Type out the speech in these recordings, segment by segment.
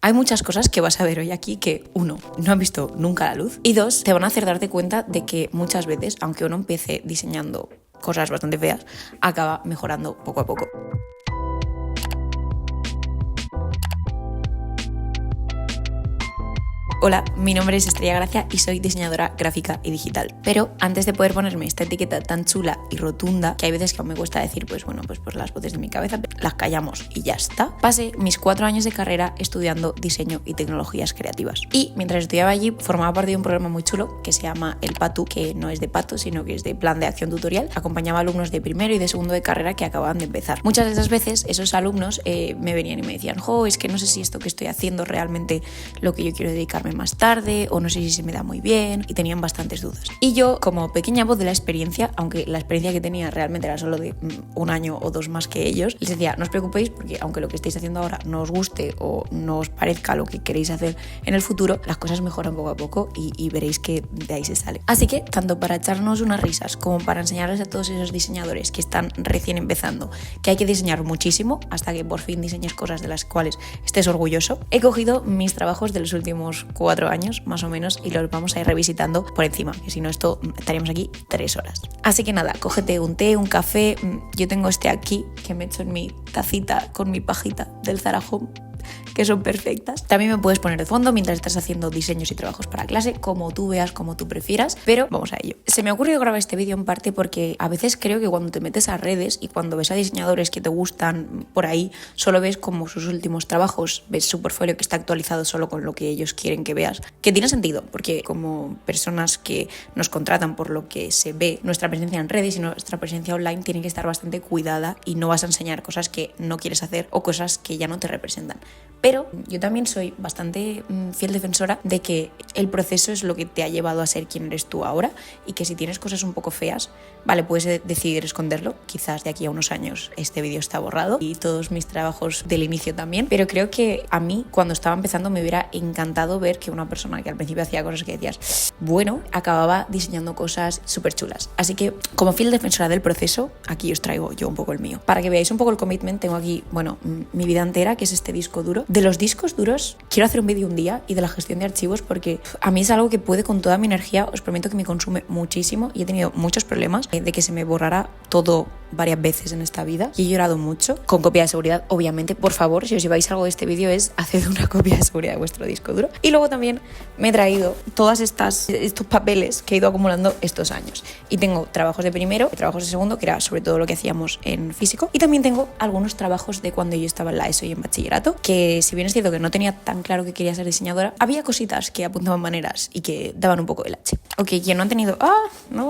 Hay muchas cosas que vas a ver hoy aquí que, 1, no han visto nunca la luz, y 2, te van a hacer darte cuenta de que muchas veces, aunque uno empiece diseñando cosas bastante feas, acaba mejorando poco a poco. Hola, mi nombre es Estrella Gracia y soy diseñadora gráfica y digital. Pero antes de poder ponerme esta etiqueta tan chula y rotunda, que hay veces que aún me cuesta decir, pues por las voces de mi cabeza, las callamos y ya está. Pasé mis 4 años de carrera estudiando diseño y tecnologías creativas. Y mientras estudiaba allí, formaba parte de un programa muy chulo que se llama el PATU, que no es de pato, sino que es de Plan de Acción Tutorial. Acompañaba a alumnos de primero y de segundo de carrera que acababan de empezar. Muchas de esas veces esos alumnos me venían y me decían, es que no sé si esto que estoy haciendo realmente lo que yo quiero dedicarme más tarde, o no sé si se me da muy bien, y tenían bastantes dudas. Y yo, como pequeña voz de la experiencia, aunque la experiencia que tenía realmente era solo de 1 año o 2 más que ellos, les decía, no os preocupéis porque aunque lo que estáis haciendo ahora no os guste o no os parezca lo que queréis hacer en el futuro, las cosas mejoran poco a poco y veréis que de ahí se sale. Así que, tanto para echarnos unas risas como para enseñarles a todos esos diseñadores que están recién empezando que hay que diseñar muchísimo hasta que por fin diseñes cosas de las cuales estés orgulloso, he cogido mis trabajos de los últimos 4 años más o menos y los vamos a ir revisitando por encima, que si no esto estaríamos aquí 3 horas. Así que nada, cógete un té, un café, yo tengo este aquí que me he hecho en mi tacita con mi pajita del Zara Home, que son perfectas. También me puedes poner de fondo mientras estás haciendo diseños y trabajos para clase, como tú veas, como tú prefieras, pero vamos a ello. Se me ha ocurrido grabar este vídeo en parte porque a veces creo que cuando te metes a redes y cuando ves a diseñadores que te gustan por ahí, solo ves como sus últimos trabajos, ves su portfolio que está actualizado solo con lo que ellos quieren que veas, que tiene sentido, porque como personas que nos contratan por lo que se ve, nuestra presencia en redes y nuestra presencia online tiene que estar bastante cuidada y no vas a enseñar cosas que no quieres hacer o cosas que ya no te representan. Pero yo también soy bastante fiel defensora de que el proceso es lo que te ha llevado a ser quien eres tú ahora y que si tienes cosas un poco feas, vale, puedes decidir esconderlo. Quizás de aquí a unos años este vídeo está borrado y todos mis trabajos del inicio también, pero creo que a mí cuando estaba empezando me hubiera encantado ver que una persona que al principio hacía cosas que decías, bueno, acababa diseñando cosas súper chulas. Así que como fiel defensora del proceso, aquí os traigo yo un poco el mío. Para que veáis un poco el commitment, tengo aquí, mi vida entera, que es este disco duro. De los discos duros, quiero hacer un vídeo un día y de la gestión de archivos porque a mí es algo que puede con toda mi energía, os prometo que me consume muchísimo y he tenido muchos problemas de que se me borrara todo varias veces en esta vida y he llorado mucho, con copia de seguridad obviamente. Por favor, si os lleváis algo de este vídeo es haced una copia de seguridad de vuestro disco duro. Y luego también me he traído todos estos papeles que he ido acumulando estos años y tengo trabajos de primero, trabajos de segundo, que era sobre todo lo que hacíamos en físico, y también tengo algunos trabajos de cuando yo estaba en la ESO y en bachillerato, que si bien es cierto que no tenía tan claro que quería ser diseñadora, había cositas que apuntaban maneras y que daban un poco el H. Ok, quien no han tenido,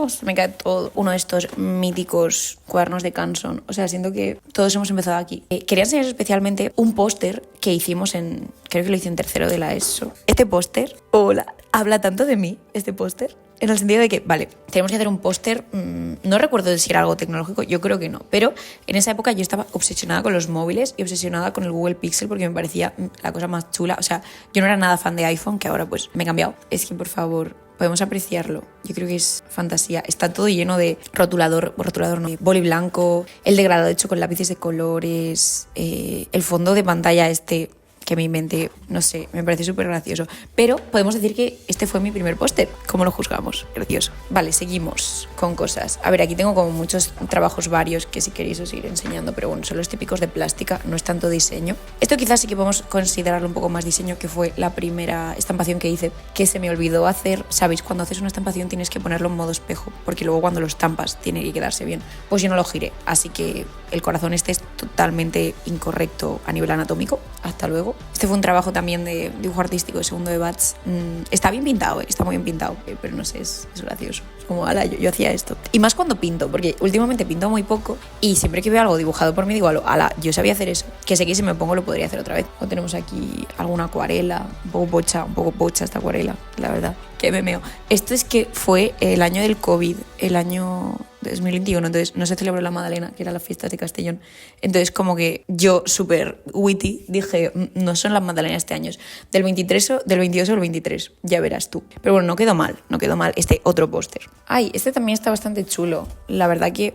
se me cae todo, uno de estos míticos cuadernos de Canson, o sea, siento que todos hemos empezado aquí. Quería enseñaros especialmente un póster que hicimos creo que lo hice en tercero de la ESO. Este póster, habla tanto de mí, este póster, en el sentido de que, vale, tenemos que hacer un póster, no recuerdo si era algo tecnológico, yo creo que no, pero en esa época yo estaba obsesionada con los móviles y obsesionada con el Google Pixel porque me parecía la cosa más chula. O sea, yo no era nada fan de iPhone, que ahora pues me he cambiado. Es que, por favor, podemos apreciarlo. Yo creo que es fantasía. Está todo lleno de rotulador no, boli blanco, el degradado hecho con lápices de colores, el fondo de pantalla que me inventé, no sé, me parece súper gracioso. Pero podemos decir que este fue mi primer póster. ¿Cómo lo juzgamos? Gracioso. Vale, seguimos con cosas. A ver, aquí tengo como muchos trabajos varios que si queréis os iré enseñando, pero bueno, son los típicos de plástica, no es tanto diseño. Esto quizás sí que podemos considerarlo un poco más diseño, que fue la primera estampación que hice, que se me olvidó hacer. ¿Sabéis? Cuando haces una estampación tienes que ponerlo en modo espejo, porque luego cuando lo estampas tiene que quedarse bien. Pues yo no lo giré, así que el corazón es totalmente incorrecto a nivel anatómico. Hasta luego. Este fue un trabajo también de dibujo artístico de segundo de Bats. Está bien pintado, está muy bien pintado, pero no sé, es gracioso. Es como, yo hacía esto. Y más cuando pinto, porque últimamente pinto muy poco y siempre que veo algo dibujado por mí digo, yo sabía hacer eso. Que sé que si me pongo lo podría hacer otra vez. O tenemos aquí alguna acuarela, un poco pocha esta acuarela, la verdad. Que me meo. Esto es que fue el año del COVID, el año 2021, entonces no se celebró la Madalena, que era la fiesta de Castellón. Entonces como que yo, súper witty, dije, no son las Madalenas este año, del 22 o el 23, ya verás tú. Pero bueno, no quedó mal este otro póster. Este también está bastante chulo. La verdad que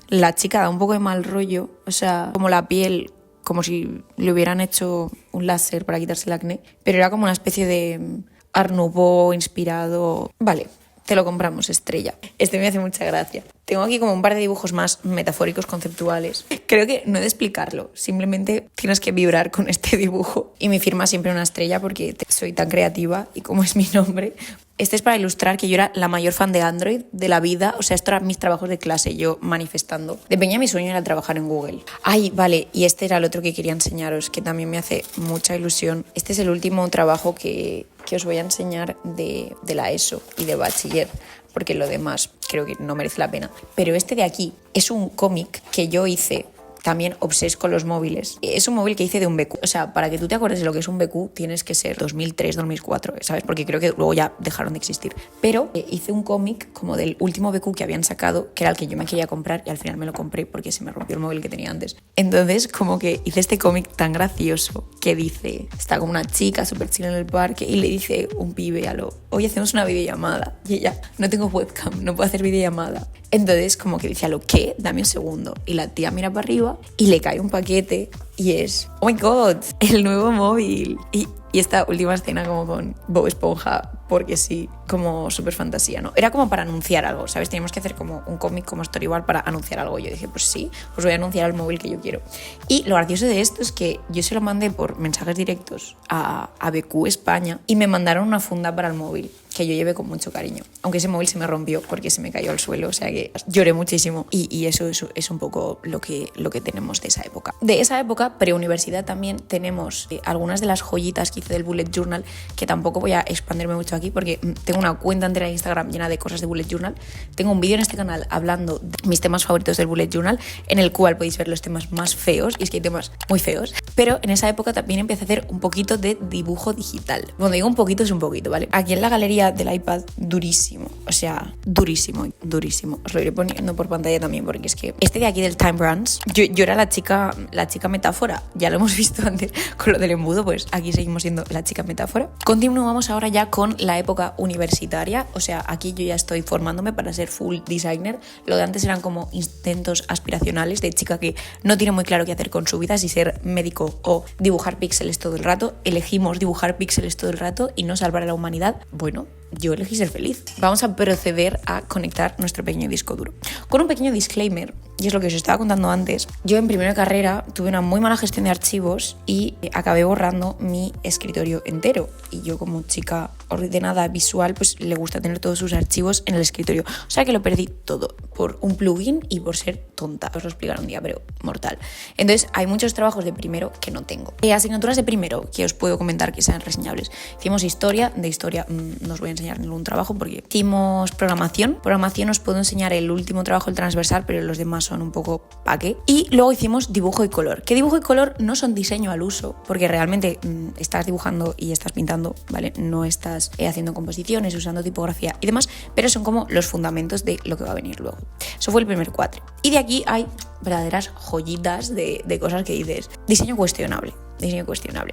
la chica da un poco de mal rollo, o sea, como la piel como si le hubieran hecho un láser para quitarse el acné, pero era como una especie de Art Nouveau inspirado. Vale, te lo compramos, estrella. Este me hace mucha gracia. Tengo aquí como un par de dibujos más metafóricos, conceptuales. Creo que no he de explicarlo, simplemente tienes que vibrar con este dibujo. Y mi firma siempre una estrella porque soy tan creativa y como es mi nombre. Este es para ilustrar que yo era la mayor fan de Android de la vida. O sea, esto eran mis trabajos de clase, yo manifestando. De pequeña mi sueño era trabajar en Google. Ay, vale, y este era el otro que quería enseñaros, que también me hace mucha ilusión. Este es el último trabajo que os voy a enseñar de la ESO y de bachiller, porque lo demás creo que no merece la pena. Pero este de aquí es un cómic que yo hice también obses con los móviles. Es un móvil que hice de un BQ. O sea, para que tú te acuerdes de lo que es un BQ, tienes que ser 2003, 2004, ¿sabes? Porque creo que luego ya dejaron de existir. Pero hice un cómic como del último BQ que habían sacado, que era el que yo me quería comprar y al final me lo compré porque se me rompió el móvil que tenía antes. Entonces, como que hice este cómic tan gracioso que dice, está como una chica súper chila en el parque y le dice un pibe hoy hacemos una videollamada. Y ella, no tengo webcam, no puedo hacer videollamada. Entonces, como que dice ¿qué? Dame un segundo. Y la tía mira para arriba y le cae un paquete y es, oh my god, el nuevo móvil. Y esta última escena como con Bob Esponja, porque sí, como súper fantasía, ¿no? Era como para anunciar algo, ¿sabes? Teníamos que hacer como un cómic como storyboard para anunciar algo. Yo dije, pues sí, pues voy a anunciar el móvil que yo quiero. Y lo gracioso de esto es que yo se lo mandé por mensajes directos a BQ España y me mandaron una funda para el móvil que yo llevé con mucho cariño. Aunque ese móvil se me rompió porque se me cayó al suelo, o sea que lloré muchísimo. Y eso es un poco lo que tenemos de esa época. De esa época, preuniversidad, también tenemos algunas de las joyitas que hice del Bullet Journal, que tampoco voy a expandirme mucho aquí porque tengo una cuenta entera de Instagram llena de cosas de Bullet Journal. Tengo un vídeo en este canal hablando de mis temas favoritos del Bullet Journal, en el cual podéis ver los temas más feos, y es que hay temas muy feos. Pero en esa época también empecé a hacer un poquito de dibujo digital. Cuando digo un poquito, es un poquito, ¿vale? Aquí en la galería del iPad, durísimo, o sea, durísimo. Os lo iré poniendo por pantalla también, porque es que este de aquí del Time Brands, yo era la chica metáfora, ya lo hemos visto antes con lo del embudo, pues aquí seguimos siendo la chica metáfora. Continuamos ahora ya con la época universitaria, o sea, aquí yo ya estoy formándome para ser full designer. Lo de antes eran como intentos aspiracionales de chica que no tiene muy claro qué hacer con su vida, si ser médico o dibujar píxeles todo el rato. Elegimos dibujar píxeles todo el rato y no salvar a la humanidad. Bueno, yo elegí ser feliz. Vamos a proceder a conectar nuestro pequeño disco duro. Con un pequeño disclaimer, y es lo que os estaba contando antes, yo en primera carrera tuve una muy mala gestión de archivos y acabé borrando mi escritorio entero. Y yo, como chica ordenada visual, pues le gusta tener todos sus archivos en el escritorio. O sea que lo perdí todo por un plugin y por ser tonta. Os lo explicaré un día, pero mortal. Entonces hay muchos trabajos de primero que no tengo. Asignaturas de primero que os puedo comentar que sean reseñables. Hicimos historia, de historia no os voy a enseñar ningún trabajo porque hicimos programación os puedo enseñar el último trabajo, el transversal, pero los demás son un poco pa' qué. Y luego hicimos dibujo y color, que dibujo y color no son diseño al uso, porque realmente estás dibujando y estás pintando, ¿vale? No estás haciendo composiciones, usando tipografía y demás, pero son como los fundamentos de lo que va a venir luego. Eso fue el primer cuatri. Y de aquí hay verdaderas joyitas de cosas que dices, diseño cuestionable.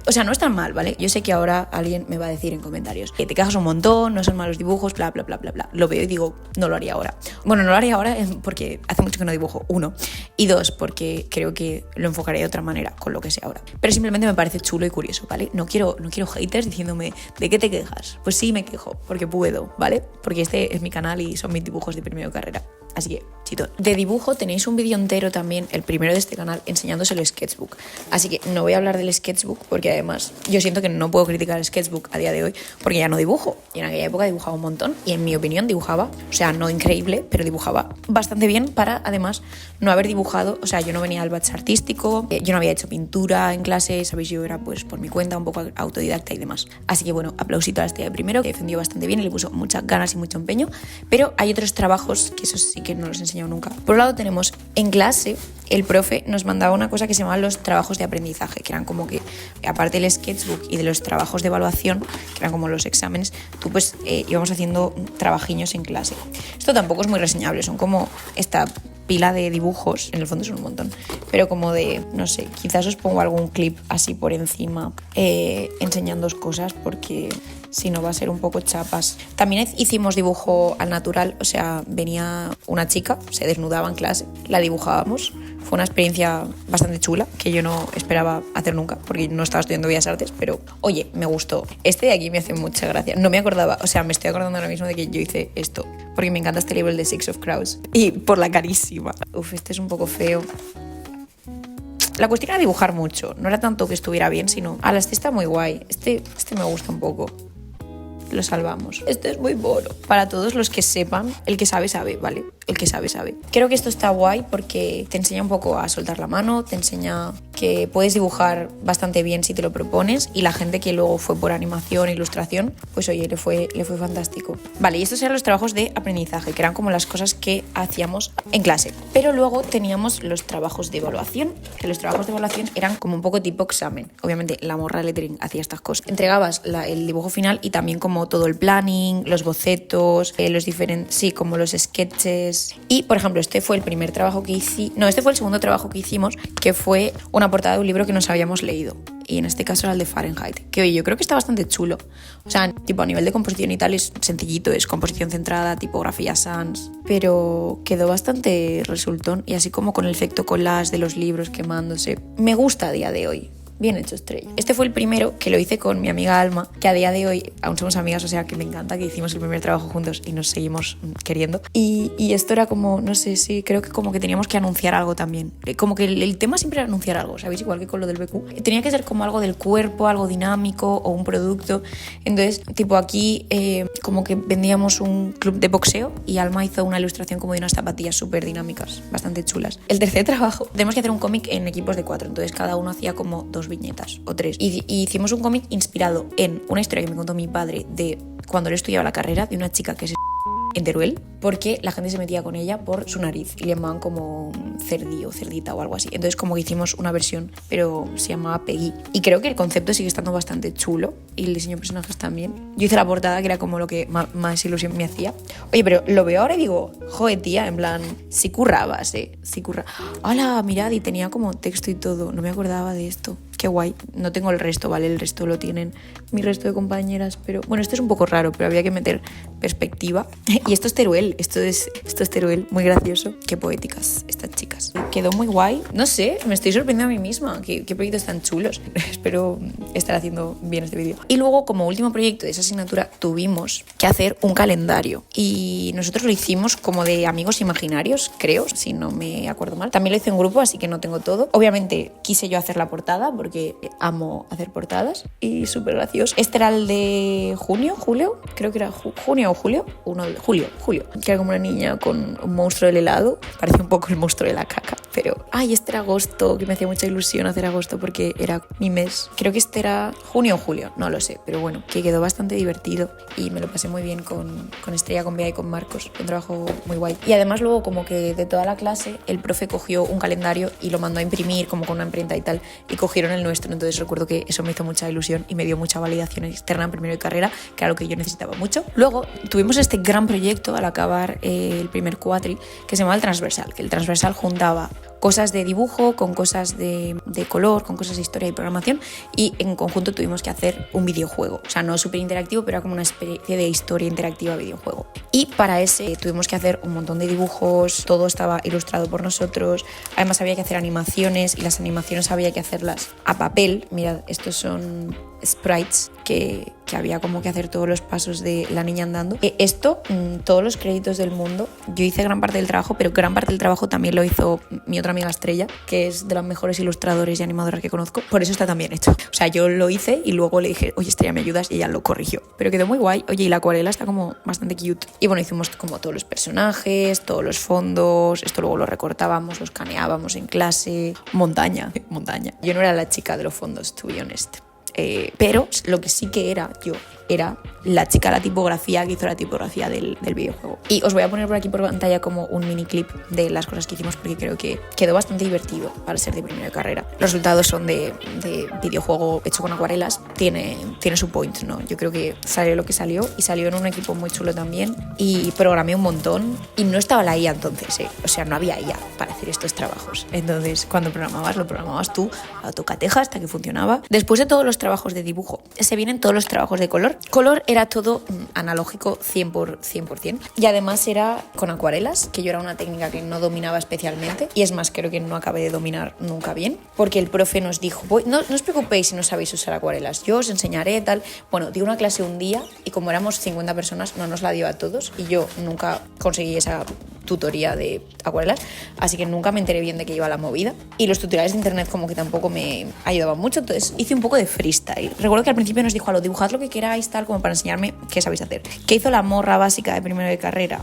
O sea, no es tan mal, ¿vale? Yo sé que ahora alguien me va a decir en comentarios que te quejas un montón, no son malos dibujos, bla, bla, bla, bla, bla. Lo veo y digo, no lo haría ahora. Bueno, no lo haría ahora porque hace mucho que no dibujo, 1. Y 2, porque creo que lo enfocaré de otra manera con lo que sé ahora. Pero simplemente me parece chulo y curioso, ¿vale? No quiero haters diciéndome, ¿de qué te quejas? Pues sí, me quejo, porque puedo, ¿vale? Porque este es mi canal y son mis dibujos de primero de carrera. Así que, chitón. De dibujo tenéis un vídeo entero también, el primero de este canal, enseñándose el sketchbook. Así que no voy a hablar del sketchbook porque además yo siento que no puedo criticar el sketchbook a día de hoy porque ya no dibujo. Y en aquella época dibujaba un montón y en mi opinión dibujaba, o sea, no increíble, pero dibujaba bastante bien para además no haber dibujado. O sea, yo no venía al batch artístico, yo no había hecho pintura en clase, sabéis, yo era pues por mi cuenta un poco autodidacta y demás. Así que bueno, aplausito a la tía de primero que defendió bastante bien y le puso muchas ganas y mucho empeño. Pero hay otros trabajos que eso sí que no los he enseñado nunca. Por un lado tenemos en clase, el profe nos mandaba una cosa que se llamaban los trabajos de aprendizaje, que eran como que, aparte del sketchbook y de los trabajos de evaluación, que eran como los exámenes, tú pues íbamos haciendo trabajiños en clase. Esto tampoco es muy reseñable, son como esta pila de dibujos, en el fondo son un montón, pero como de, no sé, quizás os pongo algún clip así por encima enseñándoos cosas porque si no va a ser un poco chapas. También hicimos dibujo al natural, o sea, venía una chica, se desnudaba en clase, la dibujábamos, Fue una experiencia bastante chula, que yo no esperaba hacer nunca, porque no estaba estudiando Bellas Artes, pero oye, me gustó. Este de aquí me hace mucha gracia. No me acordaba, o sea, me estoy acordando ahora mismo de que yo hice esto, porque me encanta este libro, el de Six of Crows, y por la carísima. Uf, este es un poco feo. La cuestión era dibujar mucho, no era tanto que estuviera bien, sino... este está muy guay, este me gusta un poco. Lo salvamos. Este es muy mono. Para todos los que sepan, el que sabe, sabe, ¿vale? El que sabe, sabe. Creo que esto está guay porque te enseña un poco a soltar la mano, te enseña que puedes dibujar bastante bien si te lo propones, y la gente que luego fue por animación, ilustración, pues oye, le fue fantástico. Vale, y estos eran los trabajos de aprendizaje, que eran como las cosas que hacíamos en clase. Pero luego teníamos los trabajos de evaluación, que los trabajos de evaluación eran como un poco tipo examen. Obviamente la morra de lettering hacía estas cosas. Entregabas el dibujo final y también como todo el planning, los bocetos, los diferentes, sí, como los sketches. Y, por ejemplo, este fue el primer trabajo que hice, no, este fue el segundo trabajo que hicimos, que fue una portada de un libro que nos habíamos leído. Y en este caso era el de Fahrenheit, que oye, yo creo que está bastante chulo. O sea, tipo a nivel de composición y tal es sencillito, es composición centrada, tipografía sans, pero quedó bastante resultón, y así como con el efecto collage de los libros quemándose. Me gusta a día de hoy. Bien hecho, Estrella. Este fue el primero que lo hice con mi amiga Alma, que a día de hoy aún somos amigas, o sea que me encanta que hicimos el primer trabajo juntos y nos seguimos queriendo. Y esto era como, no sé, sí, creo que como que teníamos que anunciar algo también. Como que el tema siempre era anunciar algo, ¿sabéis? Igual que con lo del BQ. Tenía que ser como algo del cuerpo, algo dinámico o un producto. Entonces, tipo aquí, como que vendíamos un club de boxeo y Alma hizo una ilustración como de unas zapatillas súper dinámicas, bastante chulas. El tercer trabajo, tenemos que hacer un cómic en equipos de 4, entonces cada uno hacía como 2 viñetas o 3 y hicimos un cómic inspirado en una historia que me contó mi padre de cuando él estudiaba la carrera, de una chica que se en Teruel, porque la gente se metía con ella por su nariz y le llamaban como Cerdi o Cerdita o algo así. Entonces como que hicimos una versión, pero se llamaba Peggy. Y creo que el concepto sigue estando bastante chulo y el diseño de personajes también. Yo hice la portada, que era como lo que más ilusión me hacía. Oye, pero lo veo ahora y digo, joder, tía, en plan, sí currabas, sí currabas. ¡Hala, mirad! Y tenía como texto y todo, no me acordaba de esto. Qué guay. No tengo el resto, ¿vale? El resto lo tienen mi resto de compañeras, pero bueno, esto es un poco raro, pero había que meter perspectiva. Y esto es Teruel, esto es Teruel, muy gracioso. Qué poéticas estas chicas. Quedó muy guay. No sé, me estoy sorprendiendo a mí misma. Qué proyectos tan chulos. Espero estar haciendo bien este vídeo. Y luego, como último proyecto de esa asignatura, tuvimos que hacer un calendario. Y nosotros lo hicimos como de amigos imaginarios, creo, si no me acuerdo mal. También lo hice en grupo, así que no tengo todo. Obviamente quise yo hacer la portada, porque amo hacer portadas y súper gracioso. Este era el de julio, creo que era junio o julio, julio, que era como una niña con un monstruo del helado, parecía un poco el monstruo de la caca, pero este era agosto, que me hacía mucha ilusión hacer agosto porque era mi mes. Creo que este era junio o julio, no lo sé, pero bueno, que quedó bastante divertido y me lo pasé muy bien con Estrella, con Bea y con Marcos, un trabajo muy guay. Y además luego como que de toda la clase el profe cogió un calendario y lo mandó a imprimir como con una imprenta y tal, y cogieron el nuestro, entonces recuerdo que eso me hizo mucha ilusión y me dio mucha validación externa en primero de carrera, que era lo que yo necesitaba mucho. Luego tuvimos este gran proyecto al acabar el primer cuatri, que se llamaba el transversal, que el transversal juntaba cosas de dibujo con cosas de color, con cosas de historia y programación, y en conjunto tuvimos que hacer un videojuego, o sea, no súper interactivo, pero era como una especie de historia interactiva videojuego. Y para ese tuvimos que hacer un montón de dibujos, todo estaba ilustrado por nosotros, además había que hacer animaciones, y las animaciones había que hacerlas a papel. Mirad, estos son sprites que había como que hacer todos los pasos de la niña andando. Todos los créditos del mundo, yo hice gran parte del trabajo, pero gran parte del trabajo también lo hizo mi otra amiga Estrella, que es de las mejores ilustradores y animadoras que conozco, por eso está tan bien hecho. O sea, yo lo hice y luego le dije, oye Estrella, ¿me ayudas? Y ella lo corrigió, pero quedó muy guay. Oye, y la acuarela está como bastante cute. Y bueno, hicimos como todos los personajes, todos los fondos, esto luego lo recortábamos, lo escaneábamos en clase. Montaña. Yo no era la chica de los fondos, to be honest. Pero lo que sí que era yo era la chica de la tipografía que hizo la tipografía del videojuego. Y os voy a poner por aquí por pantalla como un mini clip de las cosas que hicimos, porque creo que quedó bastante divertido para ser de primera carrera. Los resultados son de videojuego hecho con acuarelas. Tiene su point, ¿no? Yo creo que salió lo que salió, y salió en un equipo muy chulo también, y programé un montón, y no estaba la IA entonces, o sea, no había IA para hacer estos trabajos. Entonces, cuando lo programabas tú a tocateja hasta que funcionaba. Después de todos los trabajos de dibujo, se vienen todos los trabajos de color, Color era todo analógico 100%. Y además era con acuarelas, que yo era una técnica que no dominaba especialmente. Y es más, creo que no acabé de dominar nunca bien. Porque el profe nos dijo, no os preocupéis si no sabéis usar acuarelas, yo os enseñaré tal. Bueno, dio una clase un día y como éramos 50 personas, no nos la dio a todos. Y yo nunca conseguí esa tutoría de acuarelas, así que nunca me enteré bien de qué iba la movida. Y los tutoriales de internet como que tampoco me ayudaban mucho, entonces hice un poco de freestyle. Recuerdo que al principio nos dijo, dibujad lo que queráis, tal, como para enseñarme qué sabéis hacer. ¿Qué hizo la morra básica de primero de carrera?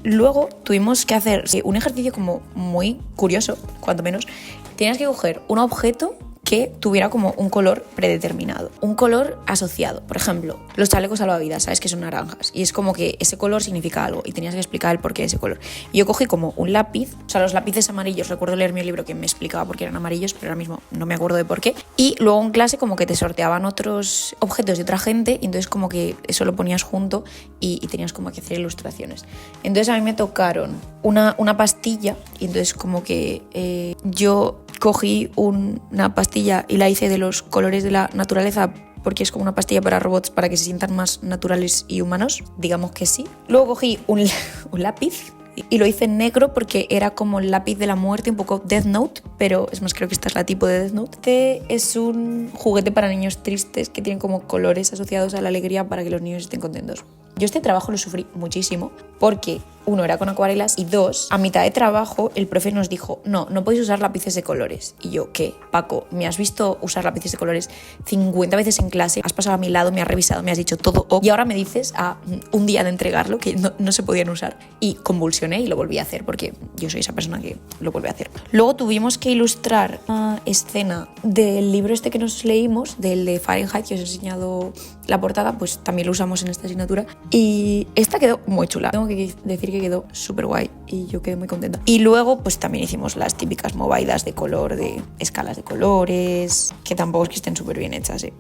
Luego tuvimos que hacer un ejercicio como muy curioso, cuanto menos. Tenías que coger un objeto que tuviera como un color predeterminado, un color asociado. Por ejemplo, los chalecos salvavidas, sabes que son naranjas, y es como que ese color significa algo y tenías que explicar el porqué de ese color. Y yo cogí como un lápiz, o sea, los lápices amarillos, recuerdo leerme un libro que me explicaba por qué eran amarillos, pero ahora mismo no me acuerdo de por qué. Y luego en clase como que te sorteaban otros objetos de otra gente y entonces como que eso lo ponías junto y tenías como que hacer ilustraciones. Entonces a mí me tocaron una pastilla y entonces como que yo cogí una pastilla y la hice de los colores de la naturaleza porque es como una pastilla para robots para que se sientan más naturales y humanos, digamos que sí. Luego cogí un lápiz y lo hice en negro porque era como el lápiz de la muerte, un poco Death Note, pero es más, creo que esta es la tipo de Death Note. Este es un juguete para niños tristes que tienen como colores asociados a la alegría para que los niños estén contentos. Yo este trabajo lo sufrí muchísimo porque, uno, era con acuarelas y dos, a mitad de trabajo el profe nos dijo, no podéis usar lápices de colores. Y yo, ¿qué? Paco, ¿me has visto usar lápices de colores 50 veces en clase? Has pasado a mi lado, me has revisado, me has dicho todo y ahora me dices a un día de entregarlo que no se podían usar. Y convulsioné y lo volví a hacer porque yo soy esa persona que lo vuelve a hacer. Luego tuvimos que ilustrar una escena del libro este que nos leímos, del de Fahrenheit, que os he enseñado la portada, pues también lo usamos en esta asignatura. Y esta quedó muy chula. Tengo que decir que quedó súper guay y yo quedé muy contenta. Y luego pues también hicimos las típicas movidas de color, de escalas de colores, que tampoco es que estén súper bien hechas, ¿eh?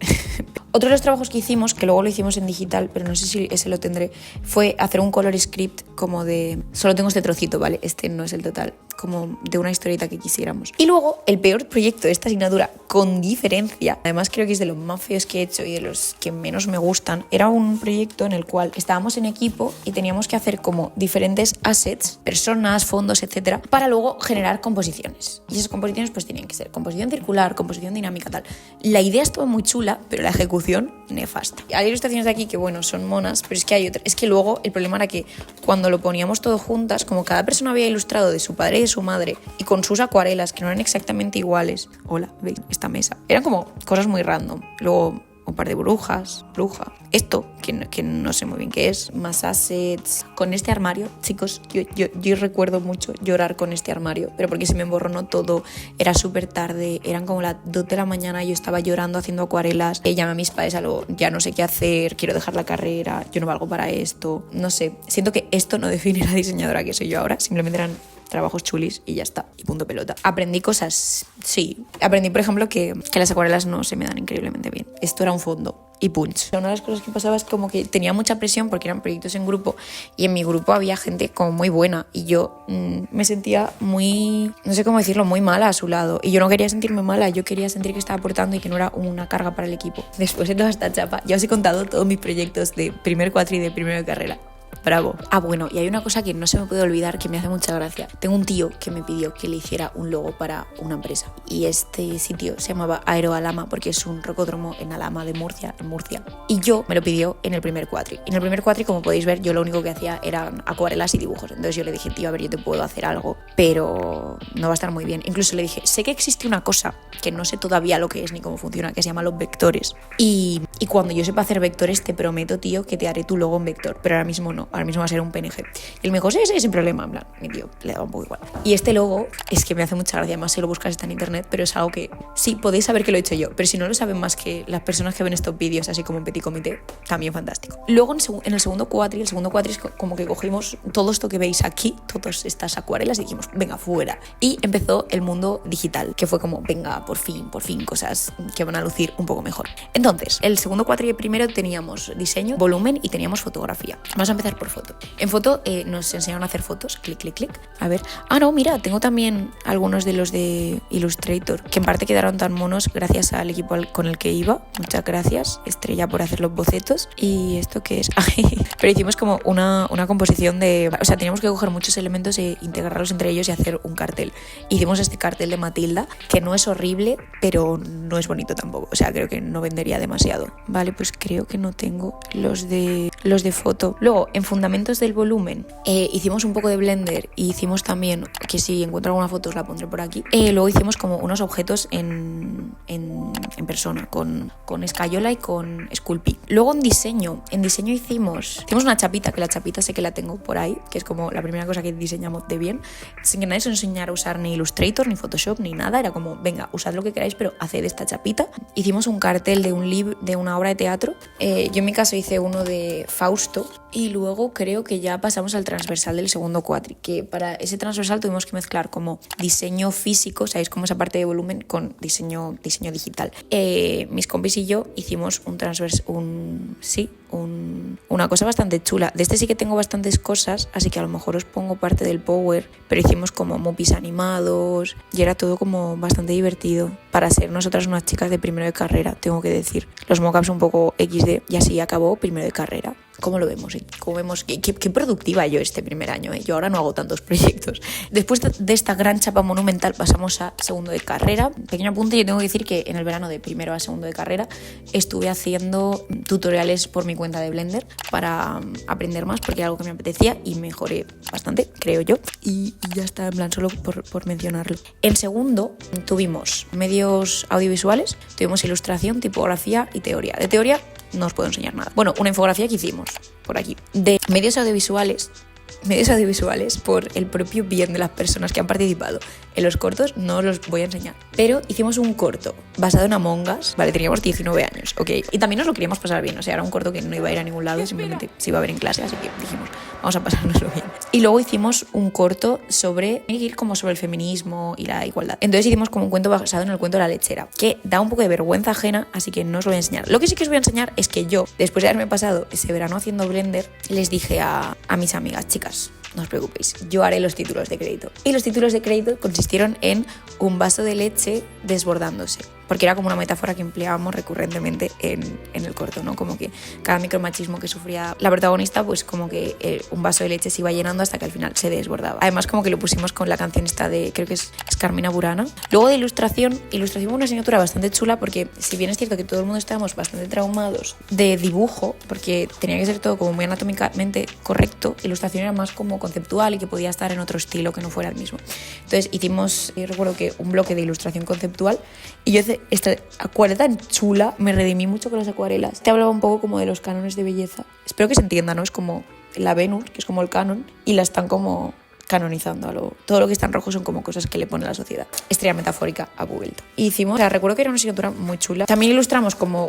Otro de los trabajos que hicimos, que luego lo hicimos en digital, pero no sé si ese lo tendré, fue hacer un color script como de... Solo tengo este trocito, ¿vale? Este no es el total, como de una historieta que quisiéramos. Y luego, el peor proyecto de esta asignatura, con diferencia, además creo que es de los más feos que he hecho y de los que menos me gustan, era un proyecto en el cual estábamos en equipo y teníamos que hacer como diferentes assets, personas, fondos, etcétera, para luego generar composiciones. Y esas composiciones pues tenían que ser composición circular, composición dinámica, tal. La idea estuvo muy chula, pero la ejecución nefasta. Hay ilustraciones de aquí que, bueno, son monas, pero es que hay otras. Es que luego el problema era que cuando lo poníamos todo juntas, como cada persona había ilustrado de su padre y de su madre y con sus acuarelas, que no eran exactamente iguales. Hola, ¿veis? Esta mesa. Eran como cosas muy random. Luego un par de bruja, esto, que no sé muy bien qué es, más assets. Con este armario, chicos, yo recuerdo mucho llorar con este armario, pero porque se me emborronó todo, era súper tarde, eran como las 2 de la mañana, yo estaba llorando haciendo acuarelas, llamé a mis padres, ya no sé qué hacer, quiero dejar la carrera, yo no valgo para esto, no sé, siento que esto no define la diseñadora que soy yo ahora, simplemente eran trabajos chulis y ya está, y punto pelota. Aprendí cosas, sí. Aprendí, por ejemplo, que las acuarelas no se me dan increíblemente bien. Esto era un fondo y punch. Una de las cosas que pasaba es como que tenía mucha presión porque eran proyectos en grupo y en mi grupo había gente como muy buena y yo me sentía muy, no sé cómo decirlo, muy mala a su lado. Y yo no quería sentirme mala, yo quería sentir que estaba aportando y que no era una carga para el equipo. Después de toda esta chapa, ya os he contado todos mis proyectos de primer cuatri y de primero de carrera. Bravo. Ah, bueno, y hay una cosa que no se me puede olvidar que me hace mucha gracia. Tengo un tío que me pidió que le hiciera un logo para una empresa y este sitio se llamaba Aeroalama porque es un rocódromo en Alhama de Murcia, y yo me lo pidió en el primer cuatri. Y en el primer cuatri, como podéis ver, yo lo único que hacía eran acuarelas y dibujos. Entonces yo le dije, tío, a ver, yo te puedo hacer algo, pero no va a estar muy bien. Incluso le dije, sé que existe una cosa que no sé todavía lo que es ni cómo funciona, que se llama los vectores. Y cuando yo sepa hacer vectores, te prometo, tío, que te haré tu logo en vector. Pero ahora mismo no. Ahora mismo va a ser un PNG. Y él me dijo, sí, sin problema, en plan, mi tío, le daba un poco igual. Y este logo es que me hace mucha gracia, además si lo buscas está en internet, pero es algo que sí, podéis saber que lo he hecho yo, pero si no lo saben más que las personas que ven estos vídeos, así como en Petit Comité, también fantástico. Luego en el segundo cuatri es como que cogimos todo esto que veis aquí, todas estas acuarelas y dijimos, venga, fuera. Y empezó el mundo digital, que fue como, venga, por fin, cosas que van a lucir un poco mejor. Entonces, el segundo cuatri y el primero teníamos diseño, volumen y teníamos fotografía. Vamos a empezar por foto. En foto nos enseñaron a hacer fotos, clic, clic, clic. A ver, no, mira, tengo también algunos de los de Illustrator, que en parte quedaron tan monos gracias al equipo con el que iba. Muchas gracias, Estrella, por hacer los bocetos. ¿Y esto qué es? Pero hicimos como una composición de... O sea, teníamos que coger muchos elementos e integrarlos entre ellos y hacer un cartel. Hicimos este cartel de Matilda, que no es horrible, pero no es bonito tampoco. O sea, creo que no vendería demasiado. Vale, pues creo que no tengo los de foto. Luego, en fundamentos del volumen, hicimos un poco de Blender y hicimos también, que si encuentro alguna foto os la pondré por aquí. Luego hicimos como unos objetos en persona, con escayola y con Sculpey. Luego en diseño hicimos una chapita, que la chapita sé que la tengo por ahí, que es como la primera cosa que diseñamos de bien, sin que nadie se enseñara a usar ni Illustrator, ni Photoshop, ni nada. Era como, venga, usad lo que queráis, pero haced esta chapita. Hicimos un cartel de un libro, de una obra de teatro. Yo en mi caso hice uno de Fausto, y luego creo que ya pasamos al transversal del segundo cuatri, que para ese transversal tuvimos que mezclar como diseño físico, ¿sabéis? Como esa parte de volumen con diseño digital. Mis compis y yo hicimos una cosa bastante chula. De este sí que tengo bastantes cosas, así que a lo mejor os pongo parte del power, pero hicimos como mopis animados y era todo como bastante divertido para ser nosotras unas chicas de primero de carrera, tengo que decir. Los mockups un poco XD y así acabó primero de carrera. ¿Cómo lo vemos? ¿Cómo vemos? Qué productiva yo este primer año, ¿eh? Yo ahora no hago tantos proyectos. Después de esta gran chapa monumental pasamos a segundo de carrera. Pequeño apunte, yo tengo que decir que en el verano de primero a segundo de carrera estuve haciendo tutoriales por mi cuenta de Blender para aprender más, porque era algo que me apetecía y mejoré bastante, creo yo. Y ya está, en plan, solo por mencionarlo. En segundo tuvimos medios audiovisuales, tuvimos ilustración, tipografía y teoría. De teoría no os puedo enseñar nada. Bueno, una infografía que hicimos por aquí. De medios audiovisuales, por el propio bien de las personas que han participado en los cortos, no os los voy a enseñar. Pero hicimos un corto basado en Among Us, vale, teníamos 19 años, ok. Y también nos lo queríamos pasar bien, o sea, era un corto que no iba a ir a ningún lado, simplemente se iba a ver en clase, así que dijimos, vamos a pasárnoslo bien. Y luego hicimos un corto sobre el feminismo y la igualdad. Entonces hicimos como un cuento basado en el cuento de la lechera, que da un poco de vergüenza ajena, así que no os lo voy a enseñar. Lo que sí que os voy a enseñar es que yo, después de haberme pasado ese verano haciendo Blender, les dije a mis amigas, chicas, no os preocupéis, yo haré los títulos de crédito. Y los títulos de crédito consistieron en un vaso de leche desbordándose, porque era como una metáfora que empleábamos recurrentemente en el corto, ¿no? Como que cada micromachismo que sufría la protagonista, pues como que un vaso de leche se iba llenando hasta que al final se desbordaba. Además, como que lo pusimos con la canción esta de, creo que es Carmina Burana. Luego de ilustración fue una asignatura bastante chula, porque si bien es cierto que todo el mundo estábamos bastante traumados de dibujo, porque tenía que ser todo como muy anatómicamente correcto, ilustración era más como conceptual y que podía estar en otro estilo que no fuera el mismo. Entonces hicimos, yo recuerdo que un bloque de ilustración conceptual, y yo hice esta acuarela tan chula, me redimí mucho con las acuarelas. Te hablaba un poco como de los cánones de belleza. Espero que se entienda, ¿no? Es como la Venus, que es como el canon, y la están como canonizando. Todo lo que está en rojo son como cosas que le pone la sociedad. Estrella metafórica a Google. Recuerdo que era una asignatura muy chula. También ilustramos como